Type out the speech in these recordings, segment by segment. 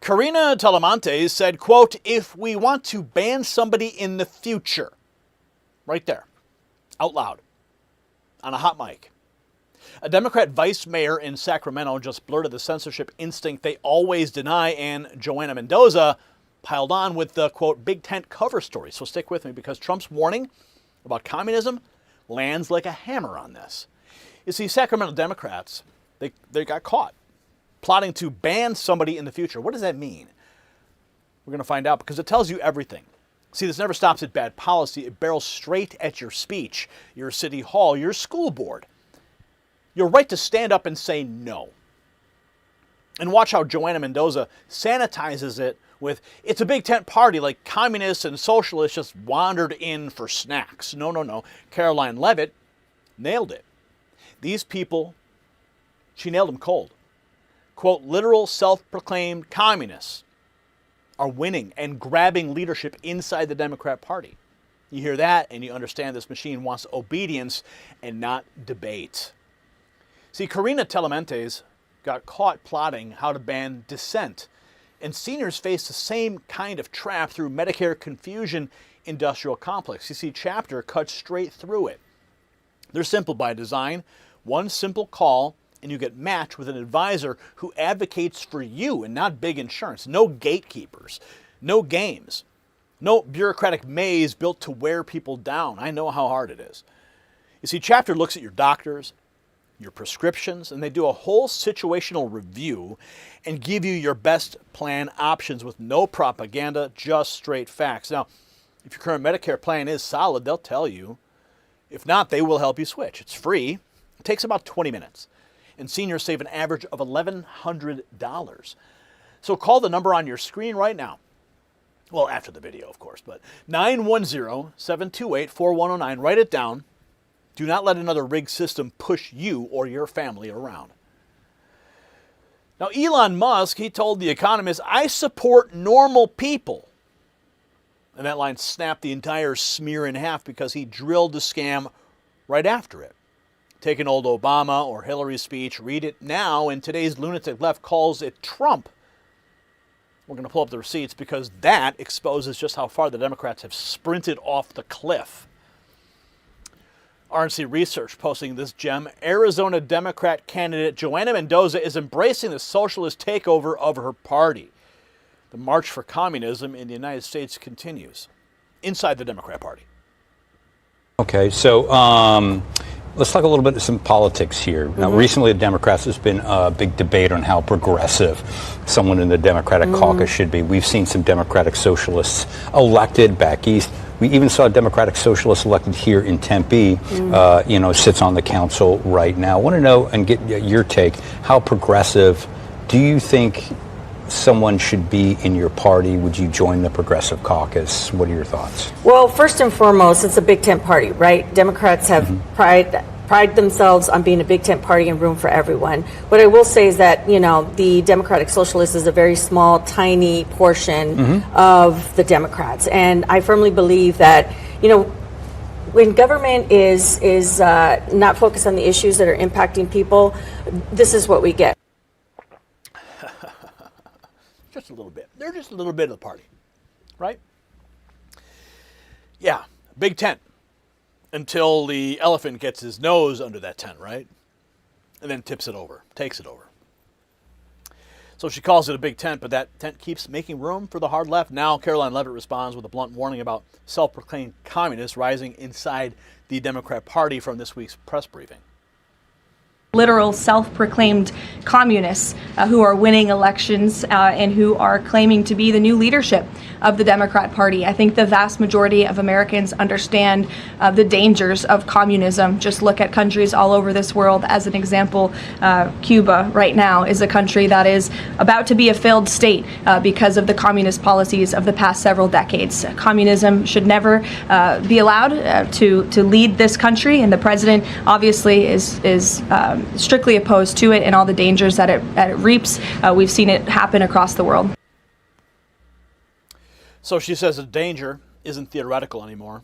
Karina Talamantes said, quote, "If we want to ban somebody in the future," right there, out loud, on a hot mic. A Democrat vice mayor in Sacramento just blurted the censorship instinct they always deny, and JoAnna Mendoza piled on with the, quote, big tent cover story. So stick with me, because Trump's warning about communism lands like a hammer on this. You see, Sacramento Democrats, they got caught plotting to ban somebody in the future. What does that mean? We're going to find out, because it tells you everything. See, this never stops at bad policy. It barrels straight at your speech, your city hall, your school board. Your right to stand up and say no. And watch how JoAnna Mendoza sanitizes it with, it's a big tent party like communists and socialists just wandered in for snacks. No. Caroline Leavitt nailed it. These people, she nailed them cold. Quote, literal self-proclaimed communists are winning and grabbing leadership inside the Democrat Party. You hear that and you understand this machine wants obedience and not debate. See, Karina Talamantes got caught plotting how to ban dissent, and seniors face the same kind of trap through Medicare confusion industrial complex. You see, Chapter cuts straight through it. They're simple by design. One simple call and you get matched with an advisor who advocates for you and not big insurance. No gatekeepers, no games, no bureaucratic maze built to wear people down. I know how hard it is. You see, Chapter looks at your doctors, your prescriptions, and they do a whole situational review and give you your best plan options with no propaganda, just straight facts. Now, if your current Medicare plan is solid, they'll tell you. If not, they will help you switch. It's free. It takes about 20 minutes. And seniors save an average of $1,100. So call the number on your screen right now. Well, after the video, of course, but 910-728-4109. Write it down. Do not let another rigged system push you or your family around. Now, Elon Musk, he told The Economist, "I support normal people." And that line snapped the entire smear in half because he drilled the scam right after it. Take an old Obama or Hillary speech, read it now, and today's lunatic left calls it Trump. We're going to pull up the receipts because that exposes just how far the Democrats have sprinted off the cliff. RNC Research posting this gem. Arizona Democrat candidate JoAnna Mendoza is embracing the socialist takeover of her party. The march for communism in the United States continues inside the Democrat Party. Okay, so let's talk a little bit of some politics here. Now, recently, the Democrats, there's been a big debate on how progressive someone in the Democratic caucus should be. We've seen some Democratic socialists elected back east. We even saw a Democratic socialist elected here in Tempe, sits on the council right now. I want to know and get your take. How progressive do you think someone should be in your party? Would you join the Progressive Caucus? What are your thoughts? Well, first and foremost, it's a big tent party, right? Democrats have pride themselves on being a big tent party and room for everyone. What I will say is that, the Democratic Socialist is a very small, tiny portion of the Democrats. And I firmly believe that, when government is not focused on the issues that are impacting people, this is what we get. Just a little bit. They're just a little bit of the party, right? Yeah, big tent until the elephant gets his nose under that tent, right? And then tips it over, takes it over. So she calls it a big tent, but that tent keeps making room for the hard left. Now Caroline Leavitt responds with a blunt warning about self-proclaimed communists rising inside the Democrat Party from this week's press briefing. Literal self-proclaimed communists who are winning elections and who are claiming to be the new leadership of the Democrat Party. I think the vast majority of Americans understand the dangers of communism. Just look at countries all over this world. As an example, Cuba right now is a country that is about to be a failed state because of the communist policies of the past several decades. Communism should never be allowed to lead this country, and the president obviously is strictly opposed to it and all the dangers that it reaps. We've seen it happen across the world. So she says the danger isn't theoretical anymore.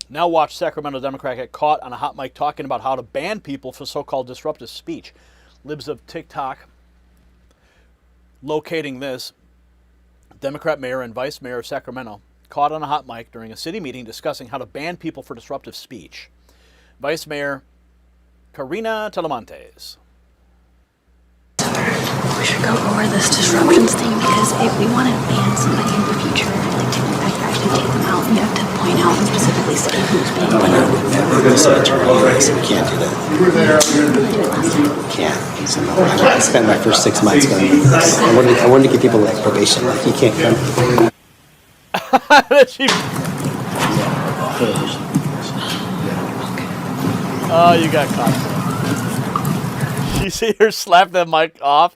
Now watch Sacramento Democrat get caught on a hot mic talking about how to ban people for so-called disruptive speech. Libs of TikTok locating this. Democrat mayor and vice mayor of Sacramento, caught on a hot mic during a city meeting discussing how to ban people for disruptive speech. Vice Mayor Karina Talamantes. We should go over this disruptions thing, because if we want to ban somebody in the future, like to actually take them out, we have to point out and specifically say who's being banned. We're going to say it's right, so we can't do that. Can't. So no, I spent my first 6 months going. I wanted to give people like probation. Like you can't come. Oh, you got caught. You see her slap that mic off?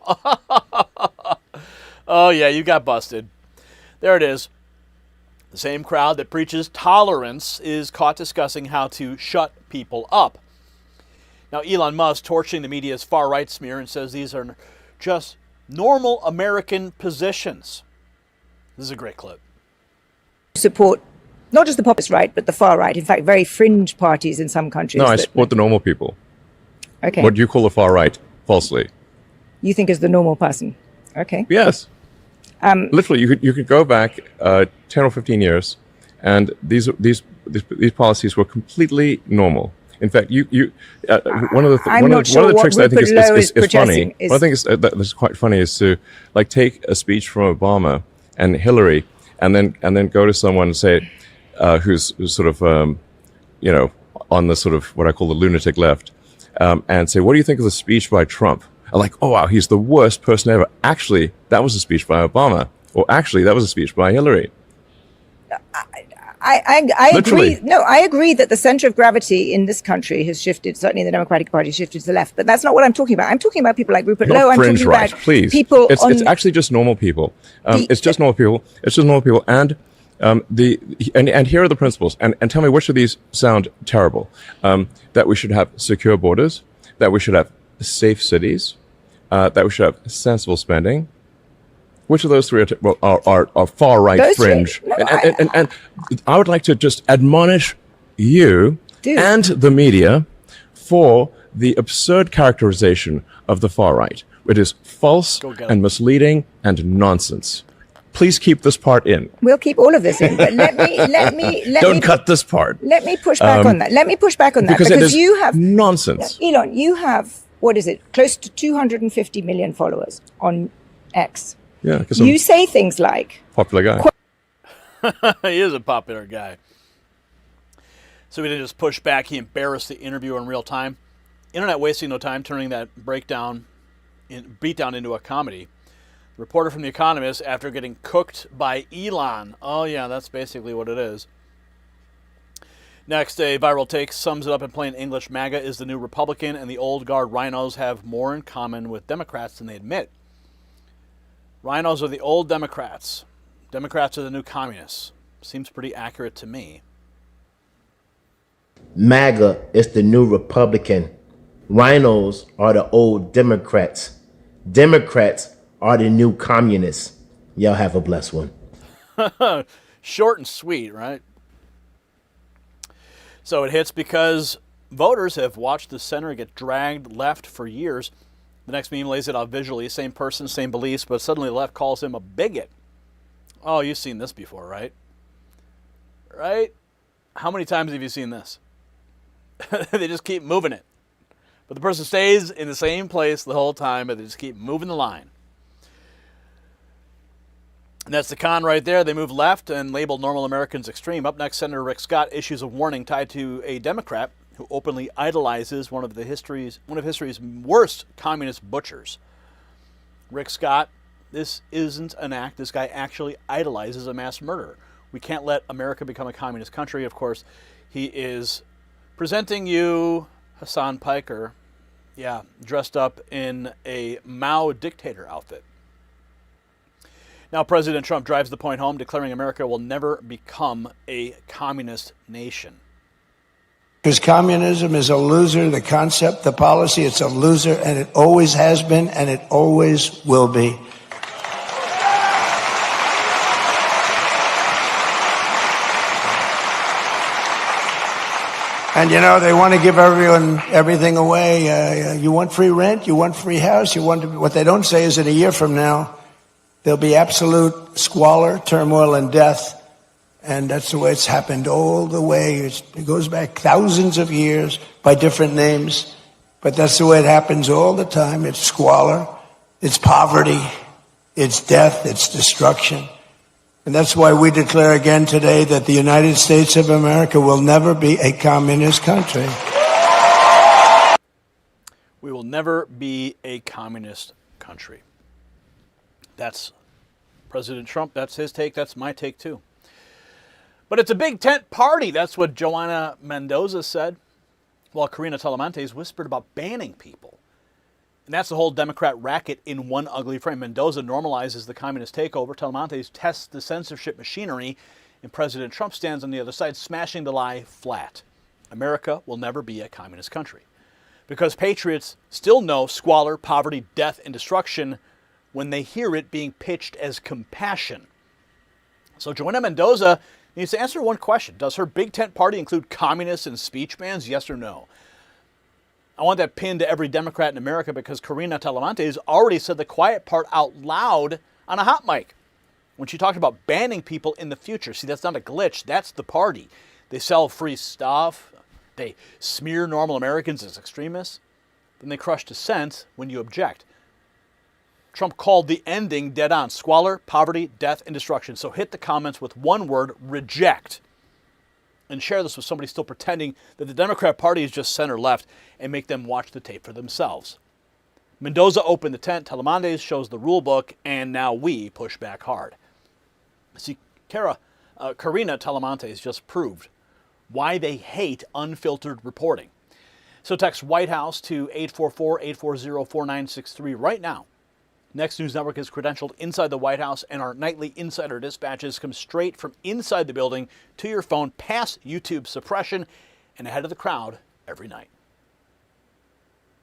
Oh, yeah, you got busted. There it is. The same crowd that preaches tolerance is caught discussing how to shut people up. Now, Elon Musk torching the media's far-right smear and says these are just normal American positions. This is a great clip. Support not just the populist right, but the far right. In fact, very fringe parties in some countries. No, I support the normal people. Okay. What do you call the far right? Falsely. You think as the normal person? Okay. Yes. Literally, you could go back 10 or 15 years, and these policies were completely normal. In fact, one of the tricks that I think is funny. One thing that's quite funny is to like take a speech from Obama and Hillary, and then go to someone and say, who's sort of on the sort of what I call the lunatic left, and say, what do you think of the speech by Trump? I'm like, oh wow, he's the worst person ever. Actually, that was a speech by Obama, or actually, that was a speech by Hillary. I agree. No, I agree that the center of gravity in this country has shifted. Certainly, the Democratic Party has shifted to the left. But that's not what I'm talking about. I'm talking about people like Rupert Lowe. I'm fringe talking right, about please. people. It's actually just normal people. It's just normal people. It's just normal people. And and here are the principles. And tell me which of these sound terrible. That we should have secure borders. That we should have safe cities. That we should have sensible spending. Which of those three are far right fringe? No, and I would like to just admonish you and the media for the absurd characterization of the far right. It is false and misleading and nonsense. Please keep this part in. We'll keep all of this in, but let me Don't cut this part. Let me push back on that. Let me push back on that because you have nonsense. Elon, you have what is it? Close to 250 million followers on X. Yeah, because you say things like popular guy. He is a popular guy. So we didn't just push back. He embarrassed the interviewer in real time. Internet wasting no time turning that beatdown into a comedy. The reporter from The Economist, after getting cooked by Elon. Oh, yeah, that's basically what it is. Next, a viral take sums it up in plain English. MAGA is the new Republican, and the old guard rhinos have more in common with Democrats than they admit. Rhinos are the old Democrats. Democrats are the new communists. Seems pretty accurate to me. MAGA is the new Republican. Rhinos are the old Democrats. Democrats are the new communists. Y'all have a blessed one. Short and sweet, right? So it hits because voters have watched the center get dragged left for years. The next meme lays it out visually. Same person, same beliefs, but suddenly the left calls him a bigot. Oh, you've seen this before, right? Right? How many times have you seen this? They just keep moving it. But the person stays in the same place the whole time, but they just keep moving the line. And that's the con right there. They move left and label normal Americans extreme. Up next, Senator Rick Scott issues a warning tied to a Democrat who openly idolizes one of history's worst communist butchers. Rick Scott, this isn't an act. This guy actually idolizes a mass murderer. We can't let America become a communist country. Of course, he is presenting you Hassan Piker, dressed up in a Mao dictator outfit. Now, President Trump drives the point home, declaring America will never become a communist nation. Because communism is a loser, the concept, the policy, it's a loser, and it always has been, and it always will be. And they want to give everyone everything away. You want free rent, you want free house, what they don't say is that a year from now, There'll be absolute squalor, turmoil, and death. And that's the way it's happened all the way. It goes back thousands of years by different names. But that's the way it happens all the time. It's squalor, it's poverty, it's death, it's destruction. And that's why we declare again today that the United States of America will never be a communist country. We will never be a communist country. That's President Trump. That's his take. That's my take, too. But it's a big tent party. That's what JoAnna Mendoza said, while Karina Talamantes whispered about banning people. And that's the whole Democrat racket in one ugly frame. Mendoza normalizes the communist takeover. Talamantes tests the censorship machinery. And President Trump stands on the other side, smashing the lie flat. America will never be a communist country. Because patriots still know squalor, poverty, death, and destruction when they hear it being pitched as compassion. So JoAnna Mendoza needs to answer one question. Does her big tent party include communists and speech bans? Yes or no? I want that pinned to every Democrat in America because Karina Talamantes already said the quiet part out loud on a hot mic when she talked about banning people in the future. See, that's not a glitch. That's the party. They sell free stuff. They smear normal Americans as extremists. Then they crush dissent when you object. Trump called the ending dead on. Squalor, poverty, death, and destruction. So hit the comments with one word, reject. And share this with somebody still pretending that the Democrat Party is just center-left and make them watch the tape for themselves. Mendoza opened the tent, Talamantes shows the rule book, and now we push back hard. See, Karina Talamantes just proved why they hate unfiltered reporting. So text White House to 844-840-4963 right now. Next News Network is credentialed inside the White House, and our nightly insider dispatches come straight from inside the building to your phone, past YouTube suppression, and ahead of the crowd every night.